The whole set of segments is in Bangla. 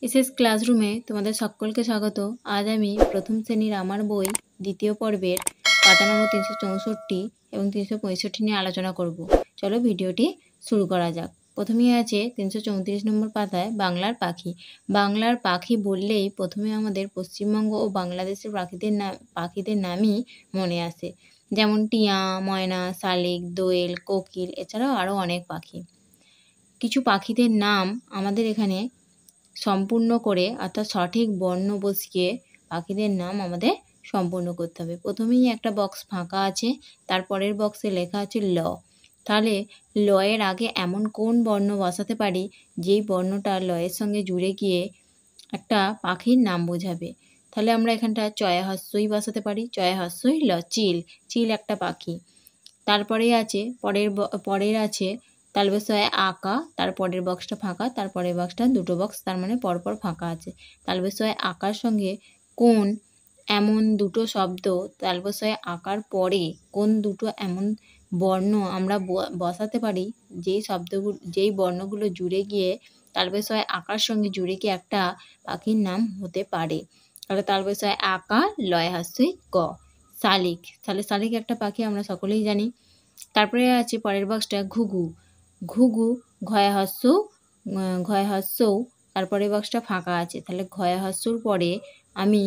এসএস ক্লাসরুমে তোমাদের সকলকে স্বাগত। আজ আমি প্রথম শ্রেণীর আমার বই দ্বিতীয় পর্বের পাতা নম্বর 364 এবং 365 নিয়ে আলোচনা করব। চলো ভিডিওটি শুরু করা যাক। প্রথমেই আছে 334 নম্বর পাতায় বাংলার পাখি। বাংলার পাখি বললেই প্রথমে আমাদের পশ্চিমবঙ্গ ও বাংলাদেশের পাখিদের নামই মনে আসে, যেমন টিয়া, ময়না, শালিক, দোয়েল, কোকিল, এছাড়াও আরও অনেক পাখি। কিছু পাখিদের নাম আমাদের এখানে সম্পূর্ণ করে অর্থাৎ সঠিক বর্ণ বসিয়ে পাখিদের নাম আমাদের সম্পূর্ণ করতে হবে। প্রথমেই একটা বক্স ফাঁকা আছে, তারপরের বক্সে লেখা আছে ল। তাহলে লয়ের আগে এমন কোন বর্ণ বসাতে পারি যেই বর্ণটা লয়ের সঙ্গে জুড়ে গিয়ে একটা পাখির নাম বোঝাবে। তাহলে আমরা এখানটা চয়ে হস্যই বসাতে পারি। চয়ে হস্যই ল, চিল। চিল একটা পাখি। তারপরে আছে পরের আছে তালবেশয়ে আঁকা, তারপরের বক্সটা ফাঁকা, তারপরের বক্সটা দুটো বক্স, তার মানে পরপর ফাঁকা আছে। তালবেশয়ে আঁকার সঙ্গে কোন এমন দুটো শব্দ, তালবেশয়ে আঁকার পরে কোন দুটো এমন বর্ণ আমরা বসাতে পারি যেই বর্ণগুলো জুড়ে গিয়ে তালবেশয়ে আঁকার সঙ্গে জুড়ে গিয়ে একটা পাখির নাম হতে পারে। তাহলে তালবেশয়ে আঁকা, লয় হাস্যই ক, শালিক। তাহলে শালিক একটা পাখি, আমরা সকলেই জানি। তারপরে আছে পরের বক্সটা ঘুঘু। ঘুঘু, ঘয়ে হস্যৌ, তারপরে বক্সটা ফাঁকা আছে। তাহলে ঘয়ে হস্যর পরে আমি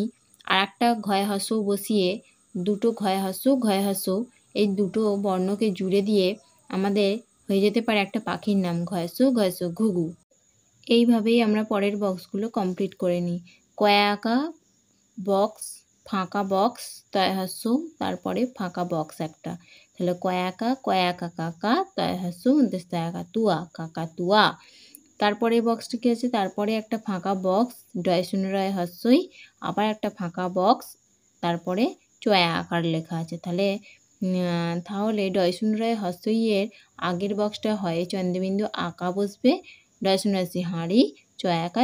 আর একটা ঘয়ে হস্যৌ বসিয়ে দুটো ঘয়ে হস্যৌ এই দুটো বর্ণকে জুড়ে দিয়ে আমাদের হয়ে যেতে পারে একটা পাখির নাম ঘয়স্য ঘুঘু। এইভাবেই আমরা পরের বক্সগুলো কমপ্লিট করে নিই। কয়াকা বক্স, ফাঁকা বক্স, তয় হস্য, তারপরে ফাঁকা বক্স একটা। তাহলে কয়াকা কাকা, তয় হস্য তয়াকা তুয়া, কাকা তুয়া। তারপরে বক্সটা কি আছে, তারপরে একটা ফাঁকা বক্স, ডয় শূন্য রয় হস্যই, আবার একটা ফাঁকা বক্স, তারপরে চয়া আকার লেখা আছে। তাহলে ডয় শূন্য রয় হস্যই এর আগের বক্সটা হয় চন্দ্রবিন্দু আঁকা বসবে, ডয় শূন্য রাশি হাঁড়ি, চয়াকা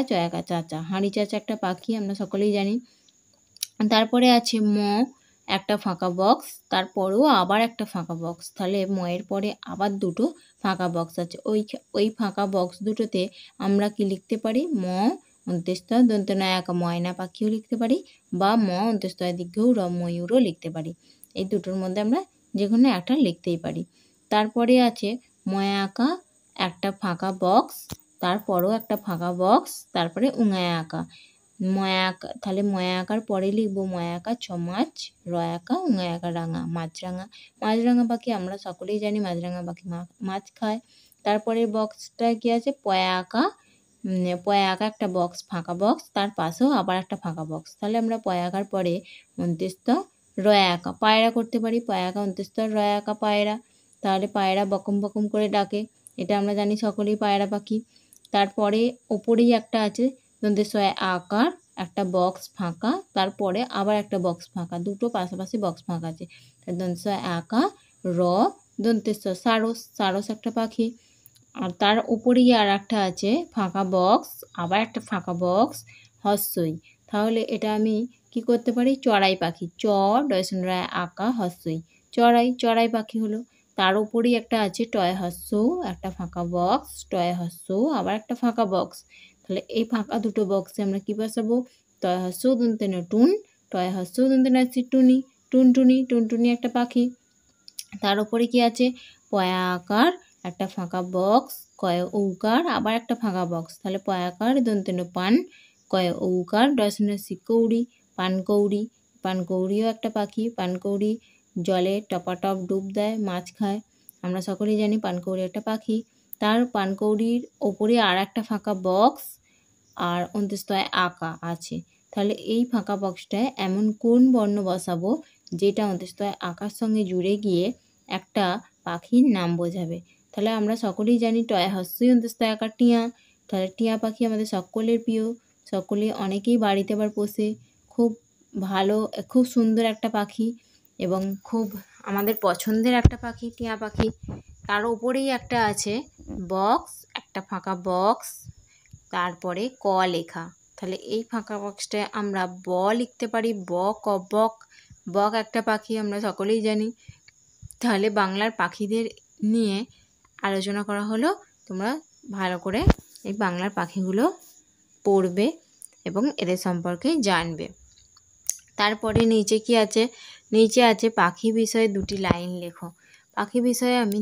চাচা। হাঁড়ি চাচা একটা পাখি, আমরা সকলেই জানি। তারপরে আছে ম, একটা ফাঁকা বক্স, তারপরেও আবার একটা ফাঁকা বক্স। তাহলে ময়ের পরে আবার দুটো ফাঁকা বক্স আছে। ওই ফাঁকা বক্স দুটোতে আমরা কি লিখতে পারি, ম অন্ত্যেস্তয় দন্ত নয়াকা ময়না পাখিও লিখতে পারি, বা ম অন্ত্যেস্তয় দীর্ঘৌ র ময়ূরও লিখতে পারি। এই দুটোর মধ্যে আমরা যে কোনো একটা লিখতেই পারি। তারপরে আছে ময়াকা, একটা ফাঁকা বক্স, তারপরও একটা ফাঁকা বক্স, তারপরে উঙায় আঁকা। ময়াকা, তাহলে ময়াকার পরে লিখব ময়াকা ছমাছ, রয়াকা উঙায়াকা রাঙা, মাছরাঙা। মাছরাঙা পাখি আমরা সকলেই জানি, মাছরাঙা পাখি মাছ খায়। তারপরের বক্সটায় কি আছে, পয়াকা একটা বক্স, ফাঁকা বক্স, তার পাশেও আবার একটা ফাঁকা বক্স। তাহলে আমরা পয়াকার পরে অন্ত্যেস্ত রয়াকা, পায়রা করতে পারি। পয়াকা অন্ত্যেস্ত রয়াকা পায়রা। তাহলে পায়রা বকম বকম করে ডাকে, এটা আমরা জানি সকলেই, পায়রা পাখি। তারপরে ওপরেই একটা আছে দন্তেশ্বয় আকার, একটা বক্স ফাঁকা, তারপরে আবার একটা বক্স ফাঁকা, দুটো পাশাপাশি বক্স ফাঁকা আছে। দন্তেশ্বয় আকা র, দন্তেশ্বর সারস একটা পাখি। আর তার উপরেই আর একটা আছে ফাঁকা বক্স, আবার একটা ফাঁকা বক্স, হস্যই। তাহলে এটা আমি কি করতে পারি, চড়াই পাখি। চ ডয়সনরায় আঁকা হস্যই, চড়াই পাখি হলো। তার উপরেই একটা আছে টয় হস্য, একটা ফাঁকা বক্স, টয় হস্য, আবার একটা ফাঁকা বক্স। তাহলে এই ফাঁকা দুটো বক্সে আমরা কি বসাবো, তয় হস্য দন্তে ন টুন, টয় হস্য দন্তে ন টুনি, টুনটুনি একটা পাখি। তার উপরে কি আছে, পয়া আকার, একটা ফাঁকা বক্স, কয় ঔকার, আবার একটা ফাঁকা বক্স। তাহলে পয়াকার দন্তে ন পান, কয় ঔকার ডয়সনসি কৌড়ি, পানকৌড়িও একটা পাখি। পানকৌড়ি জলে টপাটপ ডুব দেয়, মাছ খায়, আমরা সকলেই জানি পানকৌড়ি একটা পাখি। তার পানকৌড়ির ওপরে আর একটা ফাঁকা বক্স আর অন্ত্যেস্তয় আঁকা আছে। তাহলে এই ফাঁকা বক্সটায় এমন কোন বর্ণ বসাবো যেটা অন্ত্যেস্তয় আঁকার সঙ্গে জুড়ে গিয়ে একটা পাখির নাম বোঝাবে। তাহলে আমরা সকলেই জানি টয় হস্যই অন্ত্যেস্তয় আঁকা টিয়া। তাহলে টিয়া পাখি আমাদের সকলের প্রিয়, অনেকেই বাড়িতে আবার পোষে, খুব ভালো, খুব সুন্দর একটা পাখি এবং খুব আমাদের পছন্দের একটা পাখি টিয়া পাখি। তার উপরেই একটা আছে বক্স, একটা ফাঁকা বক্স, তারপরে ক লেখা। তাহলে এই ফাঁকা বক্সটায় আমরা ব লিখতে পারি, বক একটা পাখি, আমরা সকলেই জানি। তাহলে বাংলার পাখিদের নিয়ে আলোচনা করা হলো, তোমরা ভালো করে এই বাংলার পাখিগুলো পড়বে এবং এদের সম্পর্কে জানবে। তারপরে নিচে কি আছে, নিচে আছে পাখি বিষয়ে 2টি লাইন লেখো। পাখি বিষয়ে আমি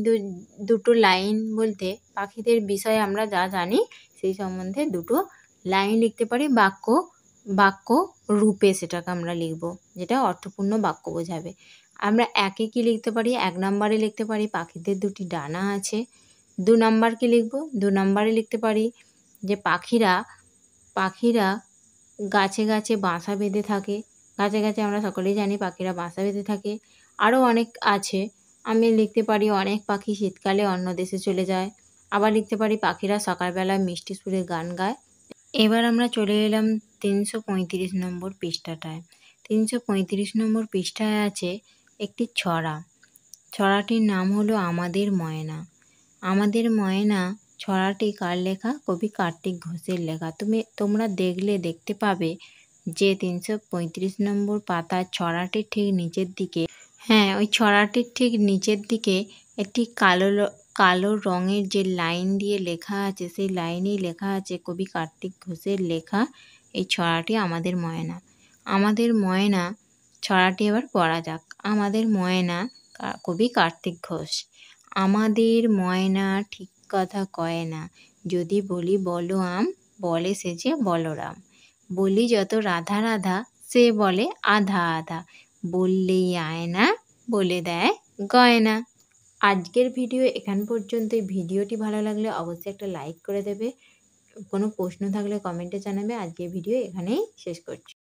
দুটো লাইন বলতে পাখিদের বিষয়ে আমরা যা জানি সেই সম্বন্ধে 2টো লাইন লিখতে পারি। বাক্য রূপে সেটাকে আমরা লিখব, যেটা অর্থপূর্ণ বাক্য বোঝাবে। আমরা একে কি লিখতে পারি, 1 নম্বরে লিখতে পারি পাখিদের 2টি ডানা আছে। 2 নম্বর কি লিখব, 2 নম্বরে লিখতে পারি যে পাখিরা গাছে গাছে বাসা বেঁধে থাকে। গাছে গাছে আমরা সকলেই জানি পাখিরা বাসা বেঁধে থাকে। আরও অনেক আছে, আমি লিখতে পারি অনেক পাখি শীতকালে অন্য দেশে চলে যায়। আবার লিখতে পারি পাখিরা সকালবেলা মিষ্টি সুরে গান গায়। এবার আমরা চলে এলাম 335 নম্বর পৃষ্ঠাটায়। 335 নম্বর পৃষ্ঠায় আছে একটি ছড়া। ছড়াটির নাম হলো আমাদের ময়না। আমাদের ময়না ছড়াটি কার লেখা? কবি কার্তিক ঘোষের লেখা। তোমরা দেখতে পাবে যে 335 নম্বর পাতার ছড়াটির ঠিক নিচের দিকে, হ্যাঁ ওই ছড়াটির ঠিক নিচের দিকে একটি কালো রঙের যে লাইন দিয়ে লেখা আছে, সেই লাইনেই লেখা আছে কবি কার্তিক ঘোষের লেখা এই ছড়াটি আমাদের ময়না। আমাদের ময়না ছড়াটি এবার পড়া যাক। আমাদের ময়না কবি কার্তিক ঘোষ। আমাদের ময়না ঠিক কথা কয় না, যদি বলি বলো আম, বলে সে যে বলরাম। বলি যত রাধা রাধা, সে বলে আধা আধা। বললেই আয়না, বলে দেয় গয়না। আজকের ভিডিও এখান পর্যন্তই। ভিডিওটি ভালো লাগলে অবশ্যই একটা লাইক করে দেবে। কোনো প্রশ্ন থাকলে কমেন্টে জানাবে। আজকের ভিডিও এখানেই শেষ করছি।